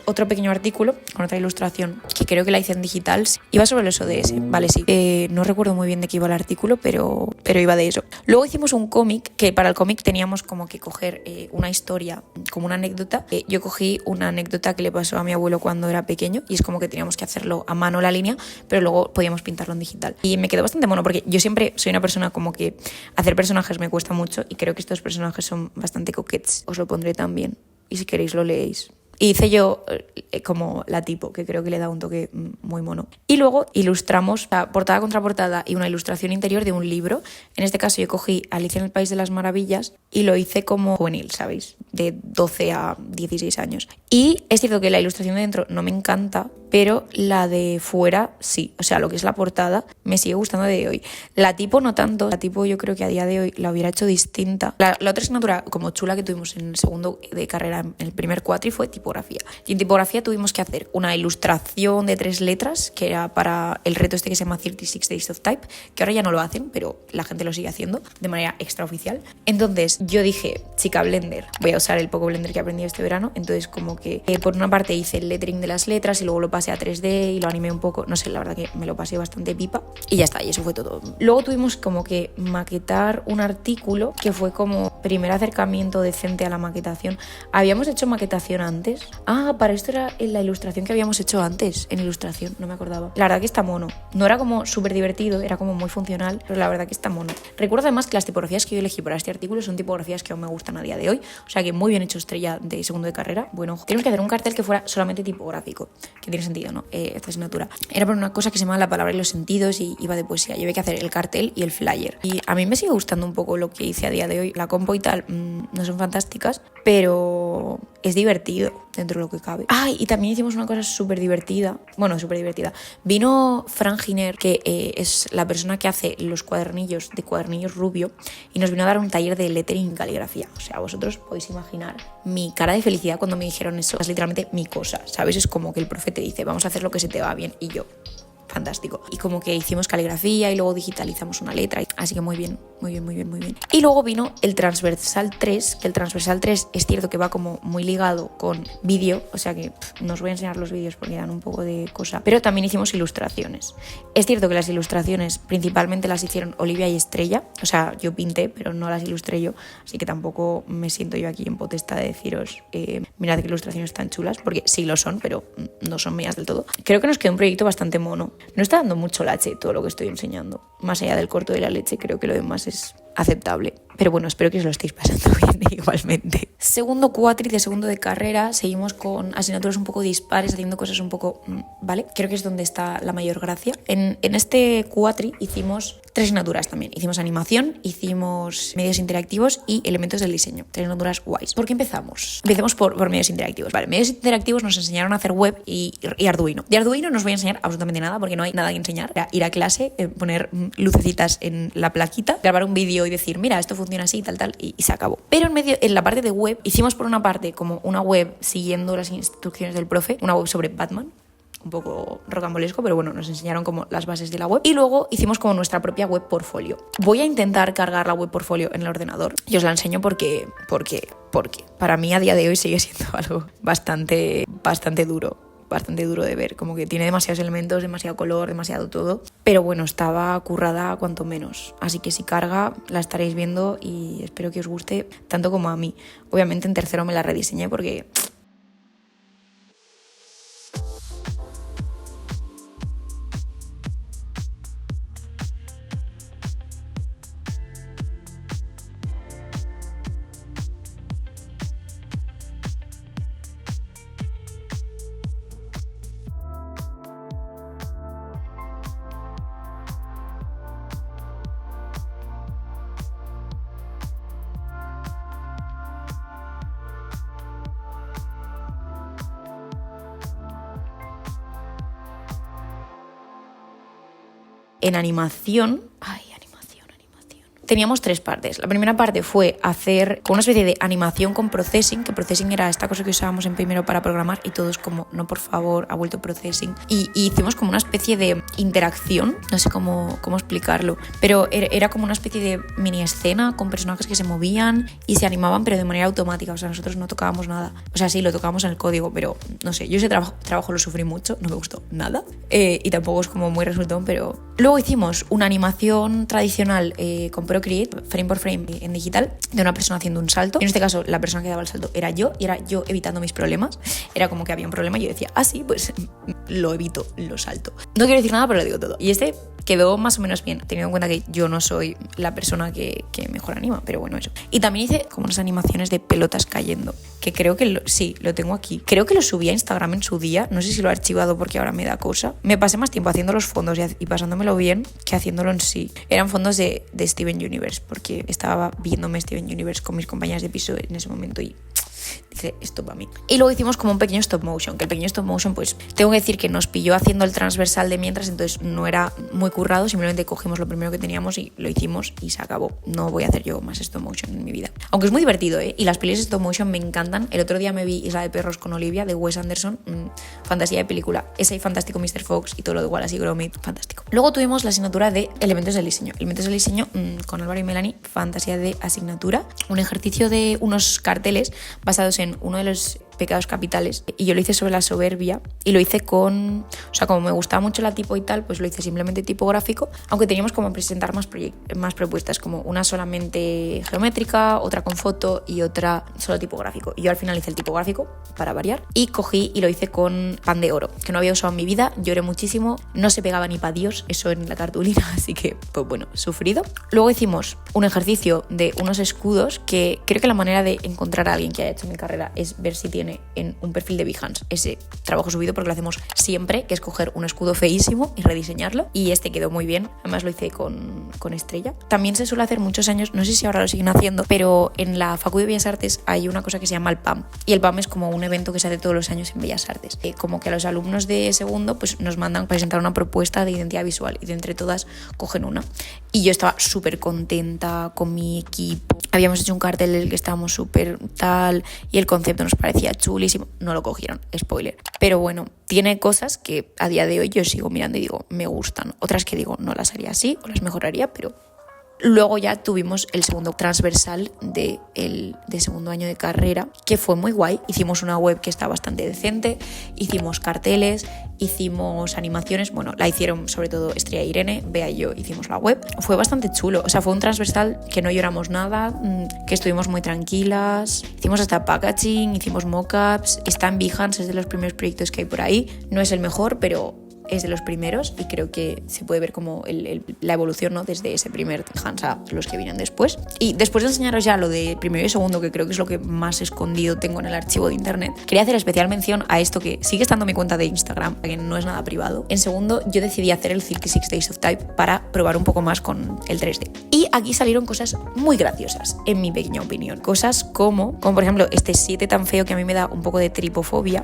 otro pequeño artículo con otra ilustración que creo que la hice en digital. Iba sobre los ODS, vale, sí. No recuerdo muy bien de qué iba el artículo, pero iba de eso. Luego hicimos un cómic, que para el cómic teníamos como que coger una historia, como una anécdota. Yo cogí una anécdota que le pasó a mi abuelo cuando era pequeño, y es como que teníamos que hacerlo a mano la línea, pero luego podíamos pintarlo en digital. Y me quedó bastante bueno, porque yo siempre soy una persona como que hacer personajes me cuesta mucho, y creo que estos personajes son bastante coquettes. Os lo pondré también, y si queréis lo leéis. Y hice yo como la tipo, que creo que le da un toque muy mono. Y luego ilustramos portada contra portada y una ilustración interior de un libro. En este caso yo cogí Alicia en el País de las Maravillas y lo hice como juvenil, ¿sabéis? De 12 a 16 años. Y es cierto que la ilustración de dentro no me encanta, pero la de fuera sí. O sea, lo que es la portada me sigue gustando de hoy. La tipo no tanto. La tipo yo creo que a día de hoy la hubiera hecho distinta. La otra asignatura como chula que tuvimos en el segundo de carrera, en el primer cuatri, fue tipografía. Y en tipografía tuvimos que hacer una ilustración de 3 letras, que era para el reto este que se llama 36 Days of Type, que ahora ya no lo hacen, pero la gente lo sigue haciendo de manera extraoficial. Entonces yo dije, chica Blender, voy a usar el poco Blender que he aprendido este verano. Entonces como que por una parte hice el lettering de las letras y luego lo pasé a 3D y lo animé un poco, no sé, la verdad que me lo pasé bastante pipa y ya está, y eso fue todo. Luego tuvimos como que maquetar un artículo que fue como primer acercamiento decente a la maquetación. ¿Habíamos hecho maquetación antes? Ah, para esto era la ilustración que habíamos hecho antes, en ilustración, no me acordaba. La verdad que está mono. No era como súper divertido, era como muy funcional, pero la verdad que está mono. Recuerdo además que las tipografías que yo elegí para este artículo son tipografías que aún me gustan a día de hoy, o sea que muy bien hecho, Estrella, de segundo de carrera. Bueno, tenemos que hacer un cartel que fuera solamente tipográfico, que tiene sentido, ¿no? Esta asignatura. Era por una cosa que se llama La palabra y los sentidos y iba de poesía. Yo había que hacer el cartel y el flyer. Y a mí me sigue gustando un poco lo que hice a día de hoy. La compo y tal no son fantásticas, pero es divertido dentro de lo que cabe. Ah, y también hicimos una cosa súper divertida. Bueno, súper divertida. Vino Fran Giner, que es la persona que hace los cuadernillos de Cuadernillos Rubio, y nos vino a dar un taller de lettering y caligrafía. O sea, vosotros podéis imaginar mi cara de felicidad cuando me dijeron eso. Es literalmente mi cosa, ¿sabes? Es como que el profe te dice, vamos a hacer lo que se te va bien. Y yo, fantástico. Y como que hicimos caligrafía y luego digitalizamos una letra. Así que muy bien, muy bien, muy bien, muy bien. Y luego vino el transversal 3, que el transversal 3 es cierto que va como muy ligado con vídeo, o sea que no os voy a enseñar los vídeos porque dan un poco de cosa, pero también hicimos ilustraciones. Es cierto que las ilustraciones principalmente las hicieron Olivia y Estrella, o sea, yo pinté, pero no las ilustré yo, así que tampoco me siento yo aquí en potestad de deciros, mirad qué ilustraciones tan chulas, porque sí lo son, pero no son mías del todo. Creo que nos quedó un proyecto bastante mono. No está dando mucho lache todo lo que estoy enseñando. Más allá del corto de la leche, creo que lo demás es aceptable. Pero bueno, espero que os lo estéis pasando bien igualmente. Segundo cuatri de segundo de carrera, seguimos con asignaturas un poco dispares, haciendo cosas un poco... ¿vale? Creo que es donde está la mayor gracia. En este cuatri hicimos 3 asignaturas también. Hicimos animación, hicimos medios interactivos y elementos del diseño. 3 asignaturas guays. ¿Por qué empezamos? Empecemos por medios interactivos. Vale, medios interactivos nos enseñaron a hacer web y Arduino. De Arduino no os voy a enseñar absolutamente nada porque no hay nada que enseñar. Era ir a clase, poner lucecitas en la plaquita, grabar un vídeo y decir, mira, esto funciona así, tal, y se acabó. Pero en la parte de web, hicimos por una parte como una web siguiendo las instrucciones del profe, una web sobre Batman, un poco rocambolesco, pero bueno, nos enseñaron como las bases de la web. Y luego hicimos como nuestra propia web portfolio. Voy a intentar cargar la web portfolio en el ordenador y os la enseño porque para mí a día de hoy sigue siendo algo bastante duro de ver, como que tiene demasiados elementos, demasiado color, demasiado todo, pero bueno, estaba currada cuanto menos, así que si carga la estaréis viendo y espero que os guste tanto como a mí. Obviamente en tercero me la rediseñé porque... En animación... Teníamos 3 partes. La primera parte fue hacer una especie de animación con processing, que processing era esta cosa que usábamos en primero para programar y todos como, no por favor, ha vuelto processing. Y hicimos como una especie de interacción, no sé cómo explicarlo, pero era como una especie de mini escena con personajes que se movían y se animaban pero de manera automática, o sea, nosotros no tocábamos nada. O sea, sí, lo tocábamos en el código, pero no sé, yo ese trabajo lo sufrí mucho, no me gustó nada y tampoco es como muy resultón, pero... Luego hicimos una animación tradicional con Procreate, frame por frame en digital, de una persona haciendo un salto. En este caso, la persona que daba el salto era yo, y era yo evitando mis problemas. Era como que había un problema y yo decía, sí, pues lo evito, lo salto. No quiero decir nada, pero lo digo todo. Y este quedó más o menos bien, teniendo en cuenta que yo no soy la persona que mejor anima, pero bueno, eso. Y también hice como unas animaciones de pelotas cayendo, que creo que sí, lo tengo aquí. Creo que lo subí a Instagram en su día, no sé si lo he archivado porque ahora me da cosa. Me pasé más tiempo haciendo los fondos y pasándomelo bien que haciéndolo en sí. Eran fondos de Steven Universe, porque estaba viéndome Steven Universe con mis compañeras de piso en ese momento y... dice, esto para mí. Y luego hicimos como un pequeño stop motion, que el pequeño stop motion, pues tengo que decir que nos pilló haciendo el transversal de mientras, entonces no era muy currado, simplemente cogimos lo primero que teníamos y lo hicimos y se acabó. No voy a hacer yo más stop motion en mi vida. Aunque es muy divertido, y las pelis de stop motion me encantan. El otro día me vi Isla de Perros con Olivia, de Wes Anderson, fantasía de película. Ese y fantástico Mr. Fox y todo lo de Wallace y Gromit, fantástico. Luego tuvimos la asignatura de elementos del diseño. Elementos del diseño con Álvaro y Melanie, fantasía de asignatura. Un ejercicio de unos carteles basados en uno de los pecados capitales y yo lo hice sobre la soberbia y lo hice con, o sea, como me gustaba mucho la tipo y tal, pues lo hice simplemente tipográfico, aunque teníamos como presentar más propuestas, como una solamente geométrica, otra con foto y otra solo tipográfico. Y yo al final hice el tipográfico para variar y cogí y lo hice con pan de oro, que no había usado en mi vida, lloré muchísimo, no se pegaba ni pa' Dios eso en la cartulina, así que pues bueno, sufrido. Luego hicimos un ejercicio de unos escudos que creo que la manera de encontrar a alguien que haya hecho mi carrera es ver si tiene en un perfil de Behance ese trabajo subido, porque lo hacemos siempre, que es coger un escudo feísimo y rediseñarlo, y este quedó muy bien, además lo hice con estrella. También se suele hacer muchos años, no sé si ahora lo siguen haciendo, pero en la Facu de Bellas Artes hay una cosa que se llama el PAM, y el PAM es como un evento que se hace todos los años en Bellas Artes, como que a los alumnos de segundo pues nos mandan presentar una propuesta de identidad visual y de entre todas cogen una, y yo estaba súper contenta con mi equipo, habíamos hecho un cartel del que estábamos súper tal y el concepto nos parecía chulísimo, no lo cogieron, spoiler, pero bueno, tiene cosas que a día de hoy yo sigo mirando y digo, me gustan, otras que digo, no las haría así o las mejoraría, pero luego ya tuvimos el segundo transversal de segundo año de carrera, que fue muy guay. Hicimos una web que está bastante decente, hicimos carteles, hicimos animaciones, bueno, la hicieron sobre todo Estrella e Irene, Bea y yo hicimos la web. Fue bastante chulo, o sea, fue un transversal que no lloramos nada, que estuvimos muy tranquilas, hicimos hasta packaging, hicimos mockups, está en Behance, es de los primeros proyectos que hay por ahí, no es el mejor, pero es de los primeros y creo que se puede ver como la evolución, ¿no? Desde ese primer Behance a los que vienen después. Y después de enseñaros ya lo de primero y segundo, que creo que es lo que más escondido tengo en el archivo de internet, quería hacer especial mención a esto que sigue estando en mi cuenta de Instagram, que no es nada privado. En segundo yo decidí hacer el 36 Days of Type para probar un poco más con el 3D. Y aquí salieron cosas muy graciosas, en mi pequeña opinión. Cosas como por ejemplo este 7 tan feo que a mí me da un poco de tripofobia.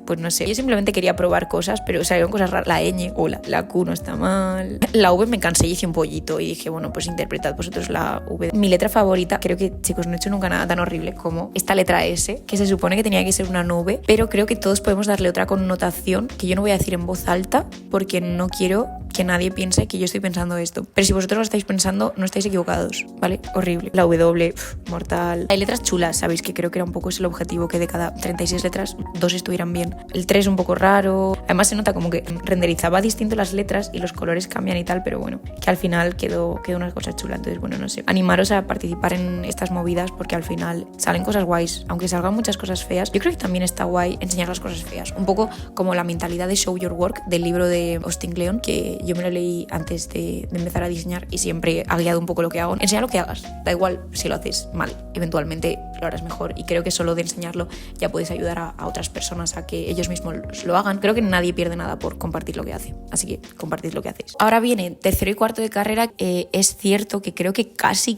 Pues no sé, yo simplemente quería probar cosas, pero salieron cosas raras. La ñ o la Q no está mal. La V me cansé y hice un pollito y dije, bueno, pues interpretad vosotros la V. Mi letra favorita, creo que, chicos, no he hecho nunca nada tan horrible como esta letra S, que se supone que tenía que ser una nube, pero creo que todos podemos darle otra connotación que yo no voy a decir en voz alta porque no quiero que nadie piense que yo estoy pensando esto. Pero si vosotros lo estáis pensando, no estáis equivocados, ¿vale? Horrible. La W, mortal. Hay letras chulas, ¿sabéis? Que creo que era un poco ese el objetivo, que de cada 36 letras, 2 estuvieran bien. El 3 un poco raro. Además se nota como que renderizaba distinto las letras y los colores cambian y tal, pero bueno, que al final quedó una cosa chula. Entonces, bueno, no sé. Animaros a participar en estas movidas porque al final salen cosas guays. Aunque salgan muchas cosas feas, yo creo que también está guay enseñar las cosas feas. Un poco como la mentalidad de Show Your Work del libro de Austin Kleon, que yo me lo leí antes de empezar a diseñar y siempre ha guiado un poco lo que hago. Enseña lo que hagas, da igual si lo haces mal, eventualmente lo harás mejor, y creo que solo de enseñarlo ya puedes ayudar a otras personas a que ellos mismos lo hagan. Creo que nadie pierde nada por compartir lo que hace, así que compartid lo que hacéis. Ahora viene tercero y cuarto de carrera. Es cierto que creo que casi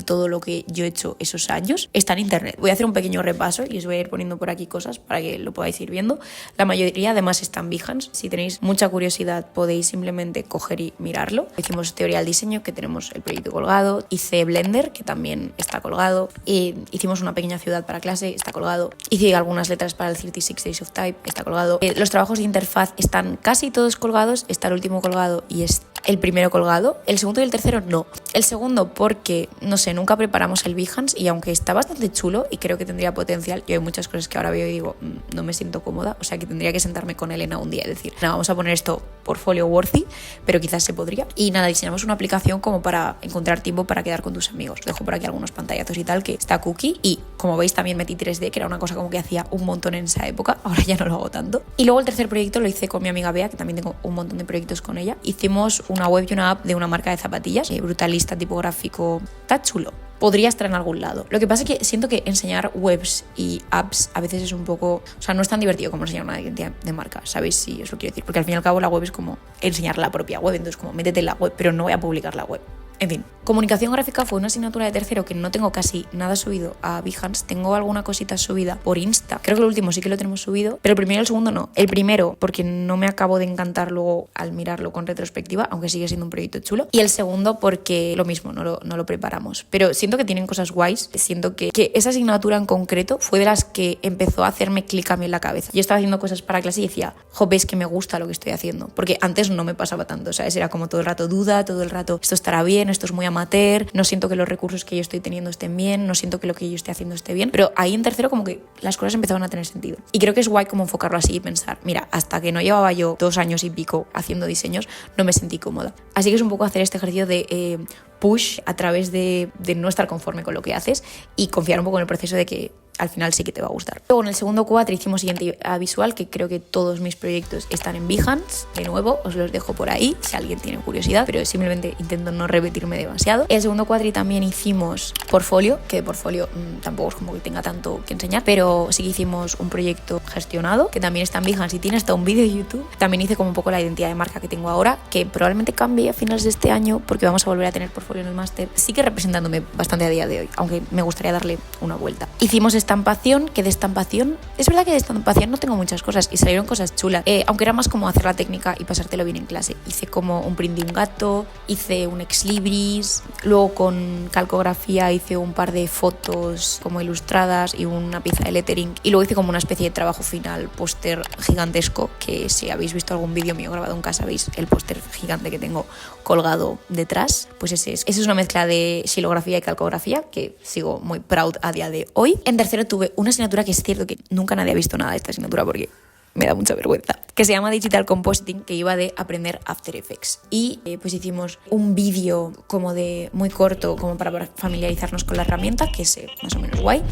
todo lo que yo he hecho esos años está en internet. Voy a hacer un pequeño repaso y os voy a ir poniendo por aquí cosas para que lo podáis ir viendo. La mayoría además está en Behance. Si tenéis mucha curiosidad podéis simplemente coger y mirarlo. Hicimos teoría del diseño, que tenemos el proyecto colgado. Hice Blender, que también está colgado. Hicimos una pequeña ciudad para clase, está colgado. Hice algunas letras para el 36 Days of Type, está colgado. Los trabajos de interfaz están casi todos colgados. Está el último colgado y es el primero colgado. El segundo y el tercero no. El segundo porque, no sé, nunca preparamos el Behance y aunque está bastante chulo y creo que tendría potencial, yo hay muchas cosas que ahora veo y digo, no me siento cómoda, o sea que tendría que sentarme con Elena un día y decir, no, vamos a poner esto portfolio worthy, pero quizás se podría. Y nada, diseñamos una aplicación como para encontrar tiempo para quedar con tus amigos. Dejo por aquí algunos pantallazos y tal, que está cookie, y como veis también metí 3D, que era una cosa como que hacía un montón en esa época, ahora ya no lo hago tanto. Y luego el tercer proyecto lo hice con mi amiga Bea, que también tengo un montón de proyectos con ella. Hicimos una web y una app de una marca de zapatillas, brutalista, tipográfico, está chulo. Podría estar en algún lado. Lo que pasa es que siento que enseñar webs y apps a veces es un poco... O sea, no es tan divertido como enseñar una identidad de marca, ¿sabéis? Si os lo quiero decir. Porque al fin y al cabo la web es como enseñar la propia web. Entonces como métete en la web, pero no voy a publicar la web. En fin, comunicación gráfica fue una asignatura de tercero que no tengo casi nada subido a Behance. Tengo alguna cosita subida por Insta. Creo que el último sí que lo tenemos subido, pero el primero y el segundo no. El primero porque no me acabo de encantar luego al mirarlo con retrospectiva, aunque sigue siendo un proyecto chulo. Y el segundo porque lo mismo, no lo preparamos. Pero siento que tienen cosas guays. Siento que esa asignatura en concreto fue de las que empezó a hacerme clic a mí en la cabeza. Yo estaba haciendo cosas para clase y decía, ves que me gusta lo que estoy haciendo. Porque antes no me pasaba tanto, ¿sabes? Era como todo el rato duda, todo el rato esto estará bien, bien, esto es muy amateur, no siento que los recursos que yo estoy teniendo estén bien, no siento que lo que yo estoy haciendo esté bien, pero ahí en tercero como que las cosas empezaban a tener sentido. Y creo que es guay como enfocarlo así y pensar, mira, hasta que no llevaba yo 2 años y pico haciendo diseños, no me sentí cómoda. Así que es un poco hacer este ejercicio de push a través de no estar conforme con lo que haces y confiar un poco en el proceso de que al final sí que te va a gustar. Luego en el segundo cuatri hicimos identidad visual, que creo que todos mis proyectos están en Behance. De nuevo, os los dejo por ahí si alguien tiene curiosidad, pero simplemente intento no repetirme demasiado. El segundo cuatri también hicimos portfolio, que de portfolio tampoco es como que tenga tanto que enseñar, pero sí que hicimos un proyecto gestionado, que también está en Behance y tiene hasta un vídeo de YouTube. También hice como un poco la identidad de marca que tengo ahora, que probablemente cambie a finales de este año porque vamos a volver a tener portfolio en el máster. Sí que representándome bastante a día de hoy, aunque me gustaría darle una vuelta. Hicimos estampación, que de estampación, es verdad que de estampación no tengo muchas cosas y salieron cosas chulas, aunque era más como hacer la técnica y pasártelo bien en clase. Hice como un print de un gato, hice un ex libris, luego con calcografía hice un par de fotos como ilustradas y una pieza de lettering, y luego hice como una especie de trabajo final, póster gigantesco, que si habéis visto algún vídeo mío grabado en casa veis el póster gigante que tengo colgado detrás, pues ese es. Esa es una mezcla de xilografía y calcografía que sigo muy proud a día de hoy. En tercero tuve una asignatura que es cierto que nunca nadie ha visto nada de esta asignatura porque me da mucha vergüenza, que se llama Digital Compositing, que iba de aprender After Effects. Y pues hicimos un vídeo como de muy corto, como para familiarizarnos con la herramienta, que es más o menos guay.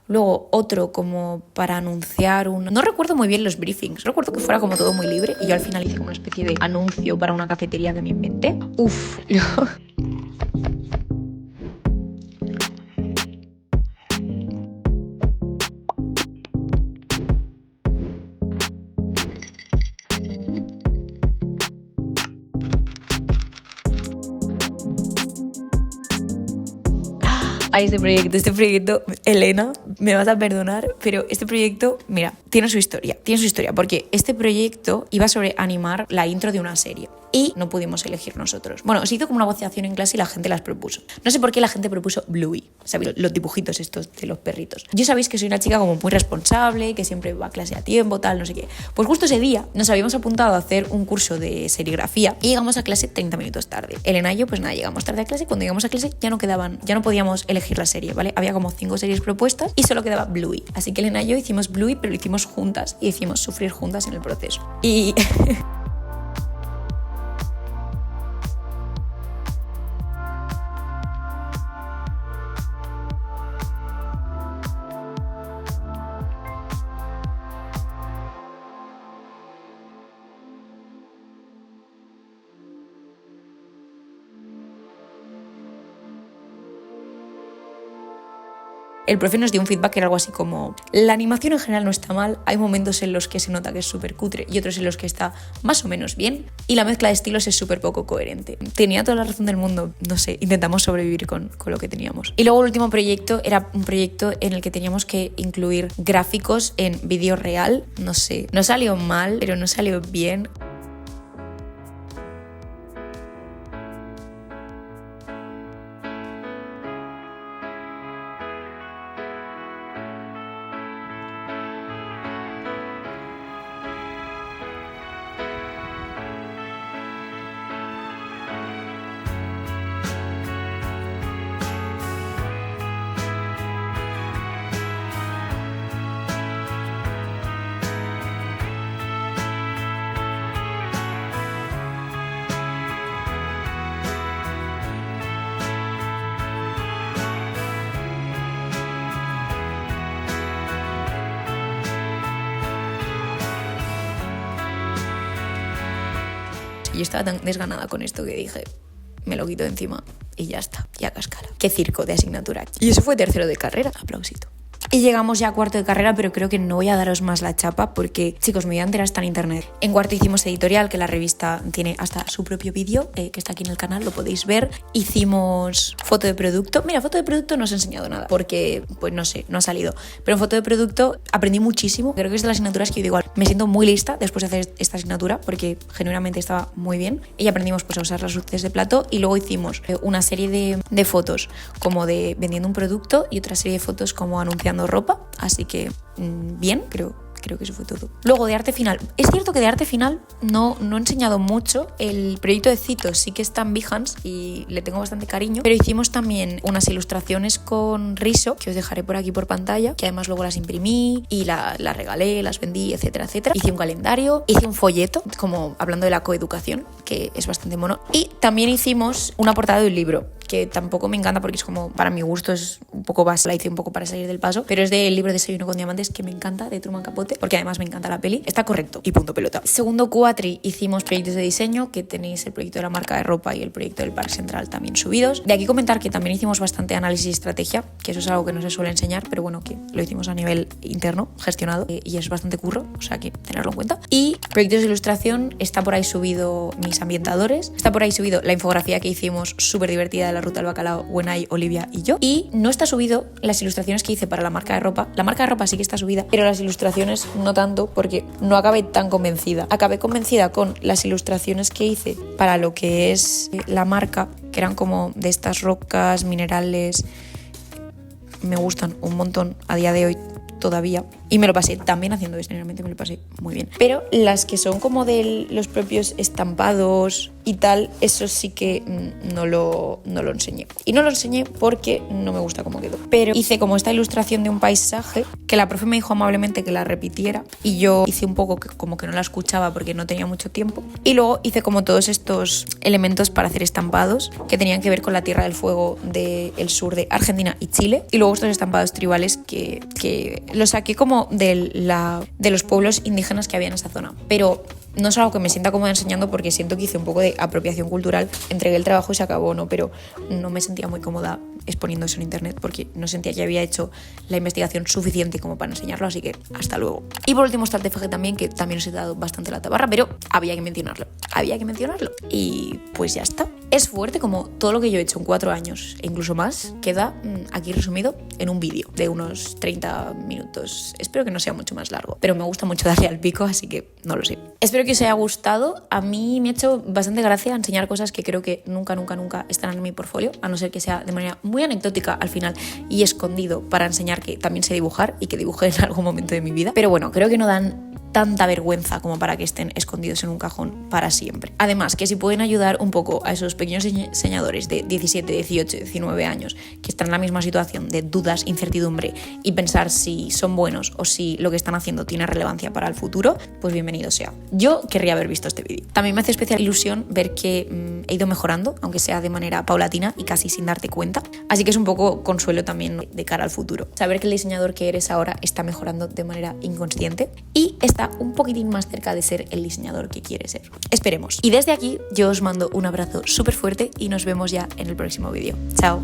Luego otro como para anunciar un... No recuerdo muy bien los briefings, recuerdo que fuera como todo muy libre y yo al final hice como una especie de anuncio para una cafetería que me inventé. A este proyecto, Elena, me vas a perdonar, pero este proyecto, mira, tiene su historia, porque este proyecto iba sobre animar la intro de una serie y no pudimos elegir nosotros. Bueno, se hizo como una votación en clase y la gente las propuso. No sé por qué la gente propuso Bluey, ¿sabéis? Los dibujitos estos de los perritos. Yo sabéis que soy una chica como muy responsable, que siempre va a clase a tiempo, tal, no sé qué. Pues justo ese día nos habíamos apuntado a hacer un curso de serigrafía y llegamos a clase 30 minutos tarde. Elena y yo, pues nada, llegamos tarde a clase. Cuando llegamos a clase ya no podíamos elegir la serie, ¿vale? Había como 5 series propuestas y solo quedaba Bluey. Así que Elena y yo hicimos Bluey, pero lo hicimos juntas y hicimos sufrir juntas en el proceso. Y... el profe nos dio un feedback que era algo así como: la animación en general no está mal, hay momentos en los que se nota que es súper cutre y otros en los que está más o menos bien, y la mezcla de estilos es súper poco coherente. Tenía toda la razón del mundo, no sé, intentamos sobrevivir con lo que teníamos. Y luego el último proyecto era un proyecto en el que teníamos que incluir gráficos en vídeo real, no sé, no salió mal, pero no salió bien. Y yo estaba tan desganada con esto que dije, me lo quito de encima y ya está, ya cascara. Qué circo de asignatura. Y eso fue tercero de carrera. Aplausito. Y llegamos ya a cuarto de carrera, pero creo que no voy a daros más la chapa porque, chicos, mi vida entera está en internet. En cuarto hicimos editorial, que la revista tiene hasta su propio vídeo, que está aquí en el canal, lo podéis ver. Hicimos foto de producto. Mira, foto de producto no os he enseñado nada porque, pues no sé, no ha salido. Pero en foto de producto aprendí muchísimo. Creo que es de las asignaturas que yo digo, me siento muy lista después de hacer esta asignatura porque genuinamente estaba muy bien. Y aprendimos pues a usar las luces de plató y luego hicimos una serie de fotos como de vendiendo un producto y otra serie de fotos como anunciando ropa, así que bien, creo que eso fue todo. Luego de arte final, es cierto que de arte final no he enseñado mucho. El proyecto de Citos sí que está en Behance y le tengo bastante cariño, pero hicimos también unas ilustraciones con riso que os dejaré por aquí por pantalla, que además luego las imprimí y las regalé, las vendí, etcétera, etcétera. Hice un calendario, hice un folleto, como hablando de la coeducación, que es bastante mono, y también hicimos una portada de un libro, que tampoco me encanta porque es como, para mi gusto es un poco básica, la hice un poco para salir del paso, pero es del libro Desayuno con Diamantes, que me encanta, de Truman Capote, porque además me encanta la peli. Está correcto y punto pelota. Segundo cuatri hicimos proyectos de diseño, que tenéis el proyecto de la marca de ropa y el proyecto del Parque Central también subidos. De aquí comentar que también hicimos bastante análisis y estrategia, que eso es algo que no se suele enseñar, pero bueno, que lo hicimos a nivel interno, gestionado, y es bastante curro, o sea que tenerlo en cuenta. Y proyectos de ilustración, está por ahí subido mis ambientadores, está por ahí subido la infografía que hicimos súper divertida de la ruta del bacalao, Wenai, Olivia y yo, y no está subido las ilustraciones que hice para la marca de ropa. La marca de ropa sí que está subida, pero las ilustraciones no tanto, porque no acabé tan convencida. Acabé convencida con las ilustraciones que hice para lo que es la marca, que eran como de estas rocas, minerales. Me gustan un montón a día de hoy todavía, y me lo pasé también haciendo esto, realmente me lo pasé muy bien. Pero las que son como de los propios estampados y tal, eso sí que no lo enseñé. Y no lo enseñé porque no me gusta cómo quedó. Pero hice como esta ilustración de un paisaje que la profe me dijo amablemente que la repitiera y yo hice un poco como que no la escuchaba porque no tenía mucho tiempo. Y luego hice como todos estos elementos para hacer estampados que tenían que ver con la Tierra del Fuego del sur de Argentina y Chile. Y luego estos estampados tribales que los saqué como de los pueblos indígenas que había en esa zona. Pero no es algo que me sienta cómoda enseñando porque siento que hice un poco de apropiación cultural, entregué el trabajo y se acabó, ¿no? Pero no me sentía muy cómoda exponiendo eso en internet porque no sentía que había hecho la investigación suficiente como para enseñarlo, así que hasta luego. Y por último está el TFG también, que también os he dado bastante la tabarra, pero había que mencionarlo. Y pues ya está. Es fuerte como todo lo que yo he hecho en 4 años e incluso más queda aquí resumido en un vídeo de unos 30 minutos. Espero que no sea mucho más largo, pero me gusta mucho darle al pico, así que no lo sé. Espero que os haya gustado. A mí me ha hecho bastante gracia enseñar cosas que creo que nunca estarán en mi portfolio, a no ser que sea de manera muy anecdótica al final y escondido para enseñar que también sé dibujar y que dibujé en algún momento de mi vida. Pero bueno, creo que no dan tanta vergüenza como para que estén escondidos en un cajón para siempre. Además, que si pueden ayudar un poco a esos pequeños diseñadores de 17, 18, 19 años que están en la misma situación de dudas, incertidumbre y pensar si son buenos o si lo que están haciendo tiene relevancia para el futuro, pues bienvenido sea. Yo querría haber visto este vídeo. También me hace especial ilusión ver que he ido mejorando, aunque sea de manera paulatina y casi sin darte cuenta. Así que es un poco consuelo también de cara al futuro. Saber que el diseñador que eres ahora está mejorando de manera inconsciente y está un poquitín más cerca de ser el diseñador que quiere ser. Esperemos. Y desde aquí yo os mando un abrazo súper fuerte y nos vemos ya en el próximo vídeo. Chao.